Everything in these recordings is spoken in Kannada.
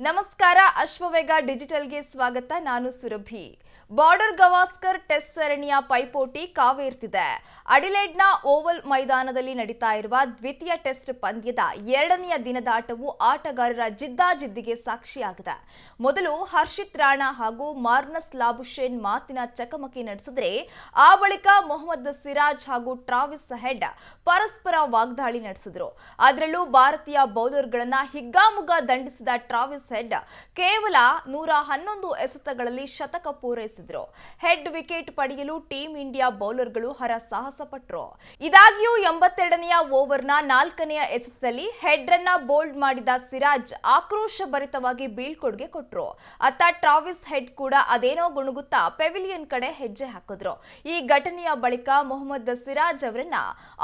ನಮಸ್ಕಾರ ಅಶ್ವವೇಗ ಡಿಜಿಟಲ್ಗೆ ಸ್ವಾಗತ. ನಾನು ಸುರಭಿ. ಬಾರ್ಡರ್ ಗವಾಸ್ಕರ್ ಟೆಸ್ಟ್ ಸರಣಿಯ ಪೈಪೋಟಿ ಕಾವೇರ್ತಿದೆ. ಅಡಿಲೇಡ್ನ ಓವಲ್ ಮೈದಾನದಲ್ಲಿ ನಡೀತಾ ಇರುವ ದ್ವಿತೀಯ ಟೆಸ್ಟ್ ಪಂದ್ಯದ ಎರಡನೆಯ ದಿನದಾಟವು ಆಟಗಾರರ ಜಿದ್ದಾಜಿದ್ದಿಗೆ ಸಾಕ್ಷಿಯಾಗಿದೆ. ಮೊದಲು ಹರ್ಷಿತ್ ರಾಣಾ ಹಾಗೂ ಮಾರ್ನಸ್ ಲಾಬುಶೇನ್ ಮಾತಿನ ಚಕಮಕಿ ನಡೆಸಿದ್ರೆ, ಆ ಬಳಿಕ ಮೊಹಮ್ಮದ್ ಸಿರಾಜ್ ಹಾಗೂ ಟ್ರಾವಿಸ್ ಹೆಡ್ ಪರಸ್ಪರ ವಾಗ್ದಾಳಿ ನಡೆಸಿದ್ರು. ಅದರಲ್ಲೂ ಭಾರತೀಯ ಬೌಲರ್ಗಳನ್ನ ಹಿಗ್ಗಾಮುಗ್ಗಾ ದಂಡಿಸಿದ ಟ್ರಾವಿಸ್ ಹೆಡ್ ಕೇವಲ 111 ಎಸೆತಗಳಲ್ಲಿ ಶತಕ ಪೂರೈಸಿದ್ರು. ಹೆಡ್ ವಿಕೆಟ್ ಪಡೆಯಲು ಟೀಂ ಇಂಡಿಯಾ ಬೌಲರ್ಗಳು ಹರಸಾಹಸ ಪಟ್ಟರು. ಇದಾಗಿಯೂ 82ನೇ ಓವರ್ನ 4ನೇ ಎಸೆತದಲ್ಲಿ ಹೆಡ್ ರನ್ನ ಬೋಲ್ಡ್ ಮಾಡಿದ ಸಿರಾಜ್ ಆಕ್ರೋಶಭರಿತವಾಗಿ ಬೀಳ್ಕೊಡುಗೆ ಕೊಟ್ಟರು. ಅತ್ತ ಟ್ರಾವಿಸ್ ಹೆಡ್ ಕೂಡ ಅದೇನೋ ಗುಣಗುತ್ತಾ ಪೆವಿಲಿಯನ್ ಕಡೆ ಹೆಜ್ಜೆ ಹಾಕಿದ್ರು. ಈ ಘಟನೆಯ ಬಳಿಕ ಮೊಹಮ್ಮದ್ ಸಿರಾಜ್ ಅವರನ್ನ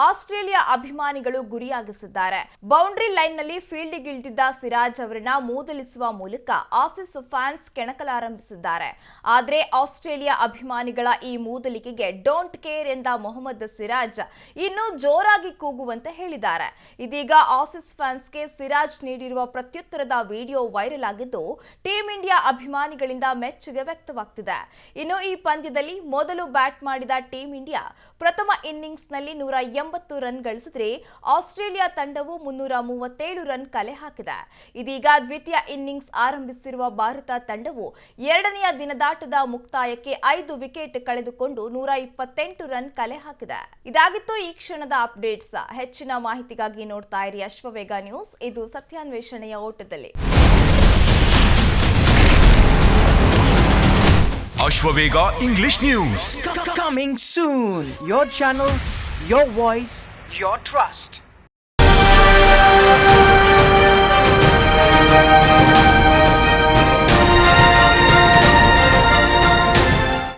ಆಸ್ಟ್ರೇಲಿಯಾ ಅಭಿಮಾನಿಗಳು ಗುರಿಯಾಗಿಸಿದ್ದಾರೆ. ಬೌಂಡ್ರಿ ಲೈನ್ನಲ್ಲಿ ಫೀಲ್ಡ್ಗಿಳಿದಿದ್ದ ಸಿರಾಜ್ ಅವರನ್ನ ಮೂದಲಿಸುವ ಮೂಲಕ ಆಸೀಸ್ ಫ್ಯಾನ್ಸ್ ಕೆಣಕಲಾರಂಭಿಸಿದ್ದಾರೆ. ಆದರೆ ಆಸ್ಟ್ರೇಲಿಯಾ ಅಭಿಮಾನಿಗಳ ಈ ಮೂದಲಿಕೆಗೆ ಡೋಂಟ್ ಕೇರ್ ಎಂದ ಮೊಹಮ್ಮದ್ ಸಿರಾಜ್ ಇನ್ನೂ ಜೋರಾಗಿ ಕೂಗುವಂತೆ ಹೇಳಿದ್ದಾರೆ. ಇದೀಗ ಆಸೀಸ್ ಫ್ಯಾನ್ಸ್ಗೆ ಸಿರಾಜ್ ನೀಡಿರುವ ಪ್ರತ್ಯುತ್ತರದ ವಿಡಿಯೋ ವೈರಲ್ ಆಗಿದ್ದು, ಟೀಂ ಇಂಡಿಯಾ ಅಭಿಮಾನಿಗಳಿಂದ ಮೆಚ್ಚುಗೆ ವ್ಯಕ್ತವಾಗ್ತಿದೆ. ಇನ್ನು ಈ ಪಂದ್ಯದಲ್ಲಿ ಮೊದಲು ಬ್ಯಾಟ್ ಮಾಡಿದ ಟೀಂ ಇಂಡಿಯಾ ಪ್ರಥಮ ಇನ್ನಿಂಗ್ಸ್ನಲ್ಲಿ 180 ರನ್ ಗಳಿಸಿದರೆ, ಆಸ್ಟ್ರೇಲಿಯಾ ತಂಡವು 337 ರನ್ ಕಲೆ ಹಾಕಿದೆ. ಇದೀಗ ದ್ವಿತೀಯ ಇನ್ನಿಂಗ್ಸ್ ಆರಂಭಿಸಿರುವ ಭಾರತ ತಂಡವು ಎರಡನೆಯ ದಿನದಾಟದ ಮುಕ್ತಾಯಕ್ಕೆ 5 ವಿಕೆಟ್ ಕಳೆದುಕೊಂಡು 128 ರನ್ ಕಲೆ ಹಾಕಿದೆ. ಇದಾಗಿತ್ತು ಈ ಕ್ಷಣದ ಅಪ್ಡೇಟ್ಸ್. ಹೆಚ್ಚಿನ ಮಾಹಿತಿಗಾಗಿ ನೋಡ್ತಾ ಇರಿ ಅಶ್ವವೇಗ ನ್ಯೂಸ್. ಇದು ಸತ್ಯಾನ್ವೇಷಣೆಯ ಓಟದಲ್ಲಿ. Ashwavega English News. Coming soon. Your channel, your voice, your trust.